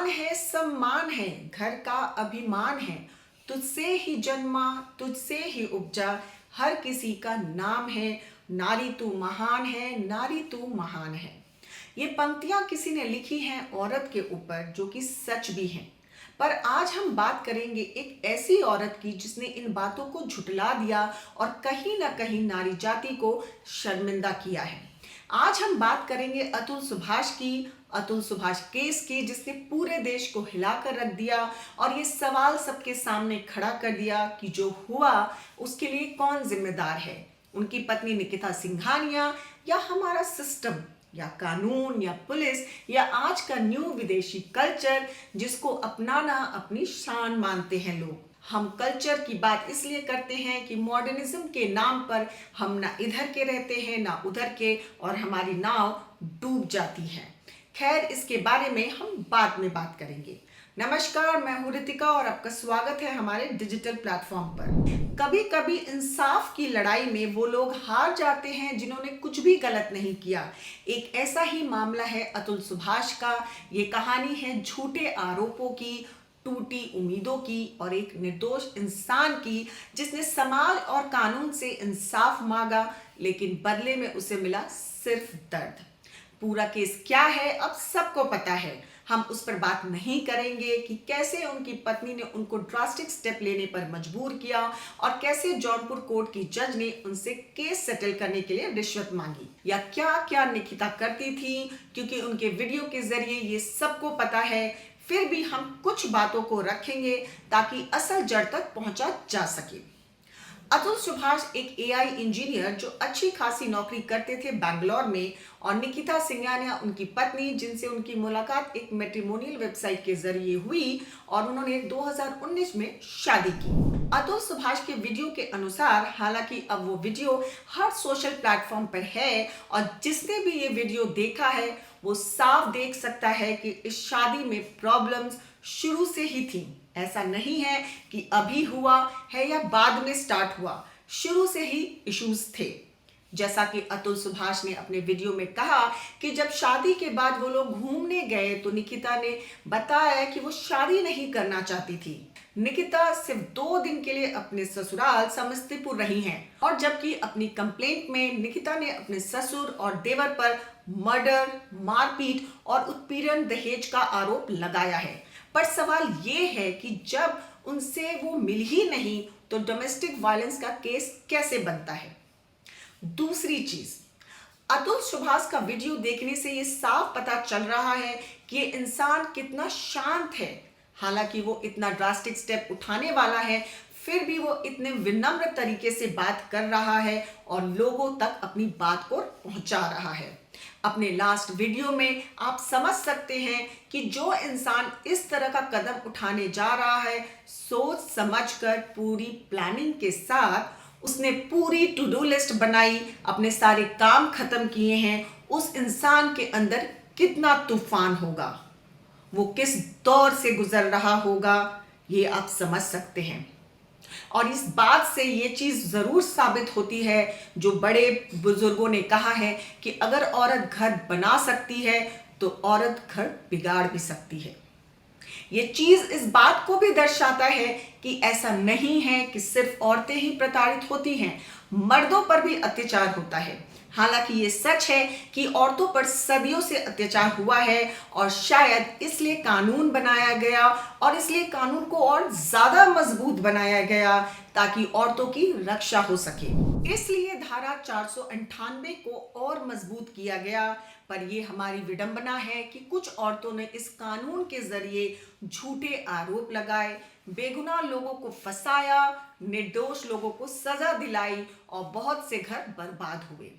है, सम्मान है, घर का अभिमान है। तुझसे ही जन्मा, तुझसे ही उपजा, हर किसी का नाम है। नारी तू महान है, नारी तू महान है। ये पंक्तियां किसी ने लिखी हैं औरत के ऊपर, जो कि सच भी हैं। पर आज हम बात करेंगे एक ऐसी औरत की जिसने इन बातों को झुठला दिया और कहीं ना कहीं नारी जाति को शर्मिंदा किया है। आज हम बात करेंगे अतुल सुभाष की, अतुल सुभाष केस की, जिसने पूरे देश को हिलाकर रख दिया और ये सवाल सबके सामने खड़ा कर दिया कि जो हुआ उसके लिए कौन जिम्मेदार है। उनकी पत्नी निकिता सिंघानिया, या हमारा सिस्टम, या कानून, या पुलिस, या आज का न्यू विदेशी कल्चर जिसको अपनाना अपनी शान मानते हैं लोग। हम कल्चर की बात इसलिए करते हैं कि मॉडर्निज्म के नाम पर हम ना इधर के रहते हैं ना उधर के, और हमारी नाव डूब जाती है। खैर, इसके बारे में हम बाद में बात करेंगे। नमस्कार, मैं हूं रितिका और आपका स्वागत है हमारे डिजिटल प्लेटफॉर्म पर। कभी कभी इंसाफ की लड़ाई में वो लोग हार जाते हैं जिन्होंने कुछ भी गलत नहीं किया। एक ऐसा ही मामला है अतुल सुभाष का। ये कहानी है झूठे आरोपों की, टूटी उम्मीदों की और एक निर्दोष इंसान की जिसने समाज और कानून से इंसाफ मांगा, लेकिन बदले में उसे मिला सिर्फ दर्द। पूरा केस क्या है अब सबको पता है। हम उस पर बात नहीं करेंगे कि कैसे उनकी पत्नी ने उनको ड्रास्टिक स्टेप लेने पर मजबूर किया और कैसे जौनपुर कोर्ट की जज ने उनसे केस सेटल करने के लिए रिश्वत मांगी, या क्या क्या निकिता करती थी, क्योंकि उनके वीडियो के जरिए ये सबको पता है। फिर भी हम कुछ बातों को रखेंगे ताकि असल जड़ तक पहुंचा जा सके। अतुल सुभाष एक एआई इंजीनियर जो अच्छी खासी नौकरी करते थे बैंगलोर में, और निकिता सिंघानिया उनकी पत्नी, जिनसे उनकी मुलाकात एक मैट्रिमोनियल वेबसाइट के जरिए हुई और उन्होंने 2019 में शादी की। अतुल सुभाष के वीडियो के अनुसार, हालांकि अब वो वीडियो हर सोशल प्लेटफॉर्म पर है और जिसने भी ये वीडियो देखा है वो साफ देख सकता है कि इस शादी में प्रॉब्लम्स शुरू से ही थी। ऐसा नहीं है कि अभी हुआ है या बाद में स्टार्ट हुआ, शुरू से ही इश्यूज थे। जैसा कि अतुल सुभाष ने अपने वीडियो में कहा कि जब शादी के बाद वो लोग घूमने गए तो निकिता ने बताया कि वो शादी नहीं करना चाहती थी। निकिता सिर्फ 2 दिन के लिए अपने ससुराल समस्तीपुर रही हैं, और जबकि अपनी कंप्लेंट में निकिता ने अपने ससुर और देवर पर मर्डर, मारपीट और उत्पीड़न, दहेज का आरोप लगाया है। पर सवाल ये है कि जब उनसे वो मिल ही नहीं तो डोमेस्टिक वायलेंस का केस कैसे बनता है। दूसरी चीज, अतुल सुभाष का वीडियो देखने से ये साफ पता चल रहा है कि ये इंसान कितना शांत है। हालांकि वो इतना ड्रास्टिक स्टेप उठाने वाला है, फिर भी वो इतने विनम्र तरीके से बात कर रहा है और लोगों तक अपनी बात को पहुंचा रहा है। अपने लास्ट वीडियो में आप समझ सकते हैं कि जो इंसान इस तरह का कदम उठाने जा रहा है, सोच समझकर पूरी प्लानिंग के साथ उसने पूरी टू डू लिस्ट बनाई, अपने सारे काम खत्म किए हैं, उस इंसान के अंदर कितना तूफान होगा, वो किस दौर से गुजर रहा होगा, ये आप समझ सकते हैं। और इस बात से ये चीज जरूर साबित होती है जो बड़े बुजुर्गों ने कहा है कि अगर औरत घर बना सकती है तो औरत घर बिगाड़ भी सकती है। ये चीज इस बात को भी दर्शाता है कि ऐसा नहीं है कि सिर्फ औरतें ही प्रताड़ित होती हैं, मर्दों पर भी अत्याचार होता है। हालांकि ये सच है कि औरतों पर सदियों से अत्याचार हुआ है और शायद इसलिए कानून बनाया गया, और इसलिए कानून को और ज्यादा मजबूत बनाया गया ताकि औरतों की रक्षा हो सके। इसलिए धारा 498 को और मजबूत किया गया। पर यह हमारी विडंबना है कि कुछ औरतों ने इस कानून के जरिए झूठे आरोप लगाए, बेगुनाह लोगों को फंसाया, निर्दोष लोगों को सजा दिलाई और बहुत से घर बर्बाद हुए।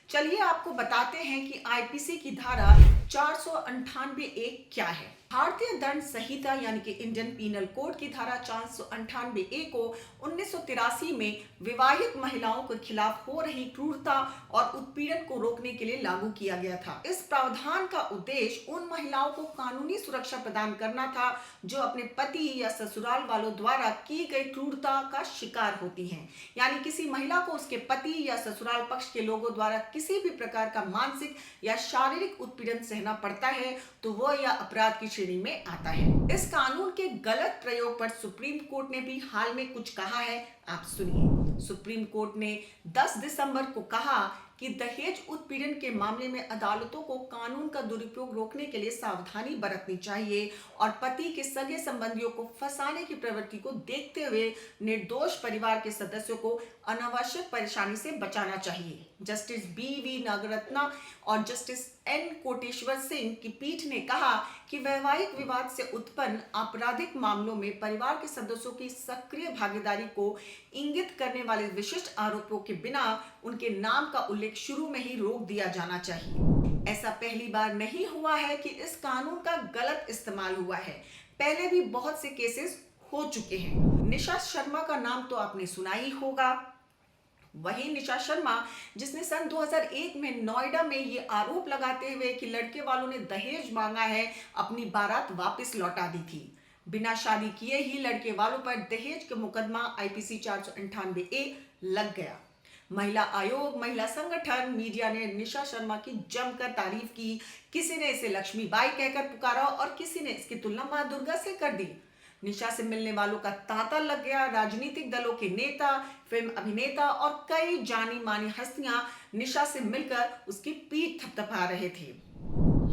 चलिए आपको बताते हैं कि आईपीसी की धारा 498A क्या है। भारतीय दंड संहिता यानी कि इंडियन पीनल कोड की धारा 498A को 1983 में विवाहित महिलाओं के खिलाफ हो रही क्रूरता और उत्पीड़न को रोकने के लिए लागू किया गया था। इस प्रावधान का उद्देश्य उन महिलाओं को कानूनी सुरक्षा प्रदान करना था जो अपने पति या ससुराल वालों द्वारा की गई क्रूरता का शिकार होती हैं। यानी किसी महिला को उसके पति या ससुराल पक्ष के लोगों द्वारा किसी भी प्रकार का मानसिक या शारीरिक उत्पीड़न सहना पड़ता है तो वो यह अपराध की श्रेणी में आता है। इस कानून के गलत प्रयोग पर सुप्रीम कोर्ट ने भी हाल में कुछ कहा है, आप सुनिए। सुप्रीम कोर्ट ने 10 दिसंबर को कहा कि दहेज उत्पीड़न के मामले में अदालतों को कानून का दुरुपयोग रोकने के लिए सावधानी बरतनी चाहिए और पति के सगे संबंधियों को फंसाने की प्रवृत्ति को देखते हुए निर्दोष परिवार के सदस्यों को अनावश्यक परेशानी से बचाना चाहिए। Justice BV. नागरत्ना और जस्टिस एन. कोटेश्वर सिंह की पीठ ने कहा कि वैवाहिक विवाद से उत्पन्न आपराधिक मामलों में परिवार के सदस्यों की सक्रिय भागीदारी को इंगित करने वाले विशिष्ट आरोपों के बिना उनके नाम का उल्लेख शुरू में ही रोक दिया जाना चाहिए। ऐसा पहली बार नहीं हुआ है कि इस कानून का गलत इस्तेमाल हुआ है। पहले भी बहुत से केसेस हो चुके हैं। निशा शर्मा का नाम तो आपने सुना ही होगा। वही निशा शर्मा जिसने सन 2001 में नोएडा में ये आरोप लगाते हुए कि लड़के वालों ने दहेज मांगा है, अपनी बारात वापस लौटा दी थी। बिना शादी किए ही लड़के वालों पर दहेज के मुकदमा IPC 498A लग गया। महिला आयोग, महिला संगठन, मीडिया ने निशा शर्मा की जमकर तारीफ की। किसी ने इसे लक्ष्मीबाई कहकर पुकारा और किसी ने इसकी तुलना मां दुर्गा से कर दी। निशा से मिलने वालों का तांता लग गया। राजनीतिक दलों के नेता, फिल्म अभिनेता और कई जानी मानी हस्तियां निशा से मिलकर उसकी पीठ थपथपा रहे थे।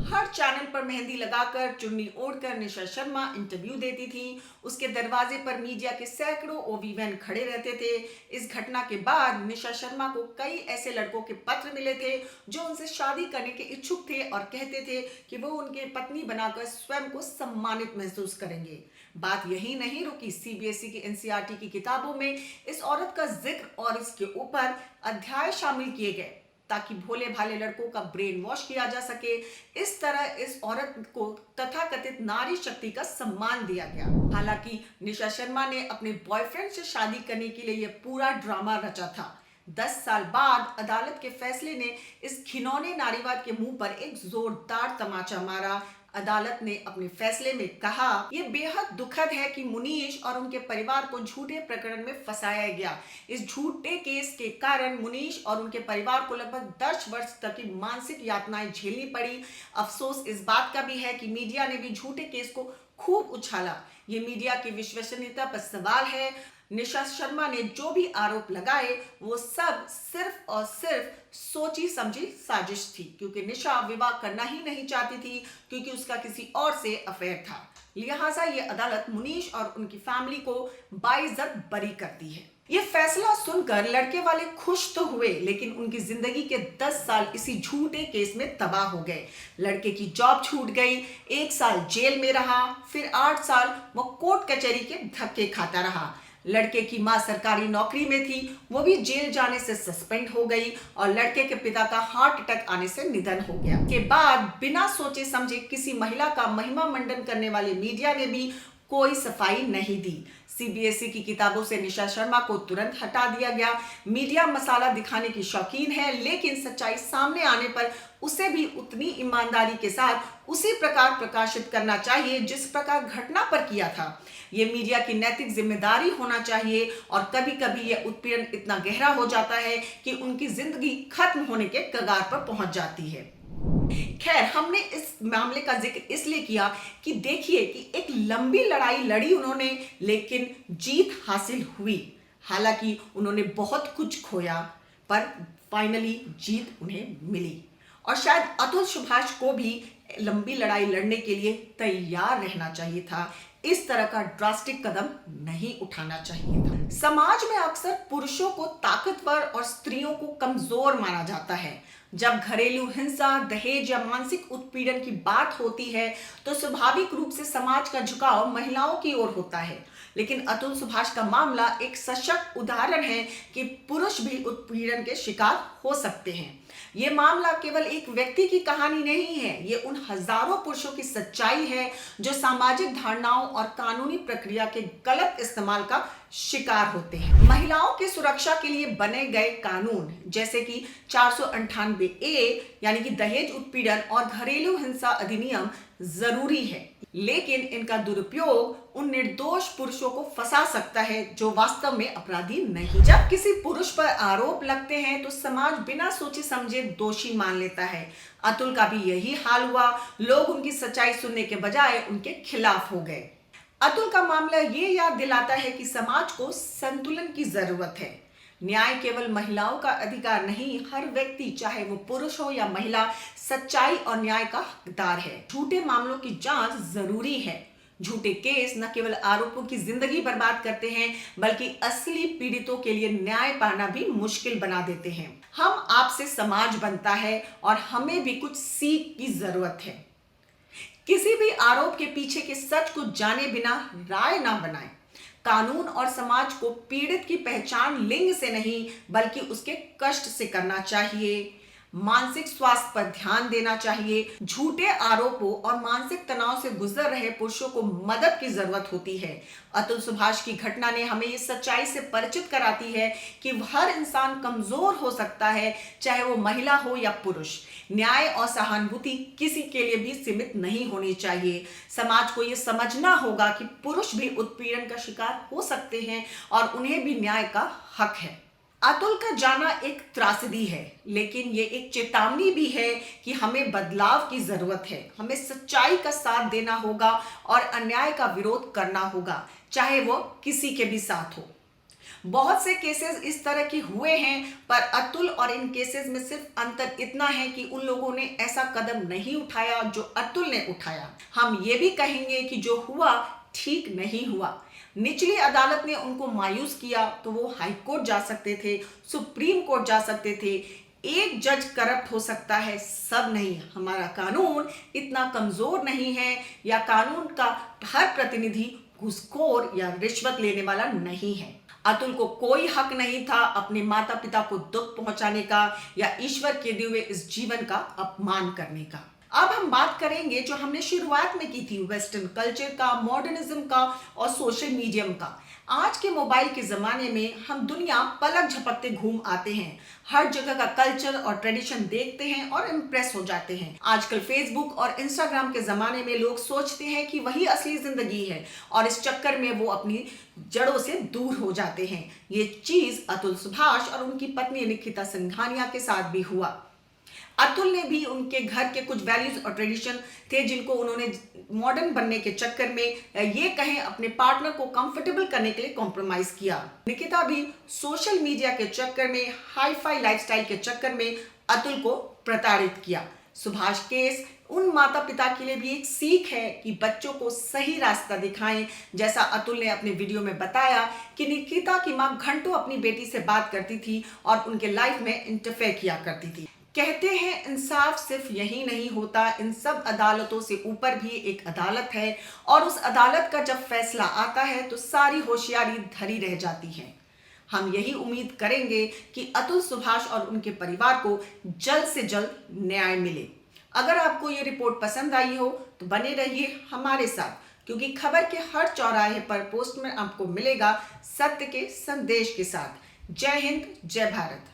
हर चैनल पर मेहंदी लगाकर, चुन्नी ओढ़कर निशा शर्मा इंटरव्यू देती थी। उसके दरवाजे पर मीडिया के सैकड़ों OB वैन खड़े रहते थे। इस घटना के बाद निशा शर्मा को कई ऐसे लड़कों के पत्र मिले थे जो उनसे शादी करने के इच्छुक थे और कहते थे कि वो उनके पत्नी बनाकर स्वयं को सम्मानित महसूस करेंगे। बात यही नहीं रुकी। CBSE की NCERT की किताबों में इस औरत का जिक्र और इसके ऊपर अध्याय शामिल किए गए ताकि भोले भाले लड़कों का ब्रेन वॉश किया जा सके। इस तरह इस औरत को तथाकथित नारी शक्ति का सम्मान दिया गया। हालांकि निशा शर्मा ने अपने बॉयफ्रेंड से शादी करने के लिए यह पूरा ड्रामा रचा था। 10 साल बाद अदालत के फैसले ने इस घिनौने नारीवाद के मुंह पर एक जोरदार तमाचा मारा। अदालत ने अपने फैसले में कहा, यह बेहद दुखद है कि मुनीश और उनके परिवार को झूठे प्रकरण में फंसाया गया। इस झूठे केस के कारण मुनीश और उनके परिवार को लगभग 10 वर्ष तक की मानसिक यातनाएं झेलनी पड़ी। अफसोस इस बात का भी है कि मीडिया ने भी झूठे केस को खूब उछाला। ये मीडिया की विश्वसनीयता पर सवाल है। निशा शर्मा ने जो भी आरोप लगाए वो सब सिर्फ और सिर्फ सोची समझी साजिश थी, क्योंकि निशा विवाह करना ही नहीं चाहती थी, क्योंकि उसका किसी और से अफेयर था। लिहाजा ये अदालत मुनीश और उनकी फैमिली को बाइज्जत बरी करती है। ये फैसला सुनकर लड़के वाले खुश तो हुए, लेकिन उनकी जिंदगी के 10 साल इसी झूठे केस में तबाह हो गए। लड़के की जॉब छूट गई, 1 साल जेल में रहा, फिर 8 साल वो कोर्ट कचहरी के धक्के खाता रहा। लड़के की मां सरकारी नौकरी में थी, वो भी जेल जाने से सस्पेंड हो गई और लड़के के पिता का हार्ट अटैक आने से निधन हो गया। के बाद बिना सोचे समझे किसी महिला का महिमा मंडन करने वाले मीडिया ने भी कोई सफाई नहीं दी। CBSE की किताबों से निशा शर्मा को तुरंत हटा दिया गया। मीडिया मसाला दिखाने की शौकीन है, लेकिन सच्चाई सामने आने पर उसे भी उतनी ईमानदारी के साथ उसी प्रकार प्रकाशित करना चाहिए जिस प्रकार घटना पर किया था। ये मीडिया की नैतिक जिम्मेदारी होना चाहिए और कभी कभी यह उत्पीड़न इतना गहरा हो जाता है कि उनकी जिंदगी खत्म होने के कगार पर पहुंच जाती है। खैर, हमने इस मामले का जिक्र इसलिए किया कि देखिए कि एक लंबी लड़ाई लड़ी उन्होंने, लेकिन जीत हासिल हुई। हालांकि उन्होंने बहुत कुछ खोया, पर फाइनली जीत उन्हें मिली। और शायद अतुल सुभाष को भी लंबी लड़ाई लड़ने के लिए तैयार रहना चाहिए था। इस तरह का ड्रास्टिक कदम नहीं उठाना चाहिए था। समाज में अक्सर पुरुषों को ताकतवर और स्त्रियों को कमजोर माना जाता है। जब घरेलू हिंसा, दहेज या मानसिक उत्पीड़न की बात होती है तो स्वाभाविक रूप से समाज का झुकाव महिलाओं की ओर होता है। लेकिन अतुल सुभाष का मामला एक सशक्त उदाहरण है कि पुरुष भी उत्पीड़न के शिकार हो सकते हैं। ये मामला केवल एक व्यक्ति की कहानी नहीं है, ये उन हजारों पुरुषों की सच्चाई है जो सामाजिक धारणाओं और कानूनी प्रक्रिया के गलत इस्तेमाल का शिकार होते हैं। महिलाओं की सुरक्षा के लिए बने गए कानून जैसे कि 498A यानी कि दहेज उत्पीड़न और घरेलू हिंसा अधिनियम जरूरी है, लेकिन इनका दुरुपयोग उन निर्दोष पुरुषों को फंसा सकता है जो वास्तव में अपराधी नहीं। जब किसी पुरुष पर आरोप लगते हैं तो समाज बिना सोचे समझे दोषी मान लेता है। अतुल का भी यही हाल हुआ। लोग उनकी सच्चाई सुनने के बजाय उनके खिलाफ हो गए। अतुल का मामला ये याद दिलाता है कि समाज को संतुलन की जरूरत है। न्याय केवल महिलाओं का अधिकार नहीं, हर व्यक्ति चाहे वो पुरुष हो या महिला सच्चाई और न्याय का हकदार है। झूठे मामलों की जांच जरूरी है। झूठे केस न केवल आरोपों की जिंदगी बर्बाद करते हैं बल्कि असली पीड़ितों के लिए न्याय पाना भी मुश्किल बना देते हैं। हम आपसे समाज बनता है और हमें भी कुछ सीख की जरूरत है। किसी भी आरोप के पीछे के सच को जाने बिना राय ना बनाएं। कानून और समाज को पीड़ित की पहचान लिंग से नहीं बल्कि उसके कष्ट से करना चाहिए। मानसिक स्वास्थ्य पर ध्यान देना चाहिए। झूठे आरोपों और मानसिक तनाव से गुजर रहे पुरुषों को मदद की जरूरत होती है। अतुल सुभाष की घटना ने हमें इस सच्चाई से परिचित कराती है कि हर इंसान कमजोर हो सकता है, चाहे वो महिला हो या पुरुष। न्याय और सहानुभूति किसी के लिए भी सीमित नहीं होनी चाहिए। समाज को ये समझना होगा कि पुरुष भी उत्पीड़न का शिकार हो सकते हैं और उन्हें भी न्याय का हक है। अतुल का जाना एक त्रासदी है, लेकिन ये एक चेतावनी भी है कि हमें बदलाव की जरूरत है। हमें सच्चाई का साथ देना होगा और अन्याय का विरोध करना होगा, चाहे वो किसी के भी साथ हो। बहुत से केसेस इस तरह के हुए हैं, पर अतुल और इन केसेस में सिर्फ अंतर इतना है कि उन लोगों ने ऐसा कदम नहीं उठाया जो अतुल ने उठाया। हम ये भी कहेंगे कि जो हुआ ठीक नहीं हुआ। निचली अदालत ने उनको मायूस किया तो वो हाई कोर्ट जा सकते थे, सुप्रीम कोर्ट जा सकते थे। एक जज करप्ट हो सकता है, सब नहीं। हमारा कानून इतना कमजोर नहीं है या कानून का हर प्रतिनिधि घूसखोर या रिश्वत लेने वाला नहीं है। अतुल को कोई हक नहीं था अपने माता पिता को दुख पहुंचाने का या ईश्वर के दिए हुए इस जीवन का अपमान करने का। अब हम बात करेंगे जो हमने शुरुआत में की थी, वेस्टर्न कल्चर का, मॉडर्निज्म का और सोशल मीडियम का। आज के मोबाइल के जमाने में हम दुनिया पलक झपकते घूम आते हैं, हर जगह का कल्चर और ट्रेडिशन देखते हैं और इम्प्रेस हो जाते हैं। आजकल फेसबुक और इंस्टाग्राम के जमाने में लोग सोचते हैं कि वही असली जिंदगी है और इस चक्कर में वो अपनी जड़ों से दूर हो जाते हैं। ये चीज अतुल सुभाष और उनकी पत्नी निकिता सिंघानिया के साथ भी हुआ। अतुल ने भी उनके घर के कुछ वैल्यूज और ट्रेडिशन थे जिनको उन्होंने मॉडर्न बनने के चक्कर में ये कहें अपने पार्टनर को कंफर्टेबल करने के लिए कॉम्प्रोमाइज किया। निकिता भी सोशल मीडिया के चक्कर में, हाई फाई लाइफस्टाइल के चक्कर में अतुल को प्रताड़ित किया। सुभाष केस उन माता पिता के लिए भी एक सीख है कि बच्चों को सही रास्ता दिखाएं। जैसा अतुल ने अपने वीडियो में बताया कि निकिता की मां घंटों अपनी बेटी से बात करती थी और उनके लाइफ में इंटरफेयर किया करती थी। कहते हैं इंसाफ सिर्फ यही नहीं होता, इन सब अदालतों से ऊपर भी एक अदालत है और उस अदालत का जब फैसला आता है तो सारी होशियारी धरी रह जाती है। हम यही उम्मीद करेंगे कि अतुल सुभाष और उनके परिवार को जल्द से जल्द न्याय मिले। अगर आपको ये रिपोर्ट पसंद आई हो तो बने रहिए हमारे साथ, क्योंकि खबर के हर चौराहे पर पोस्ट में आपको मिलेगा सत्य के संदेश के साथ। जय हिंद, जय भारत।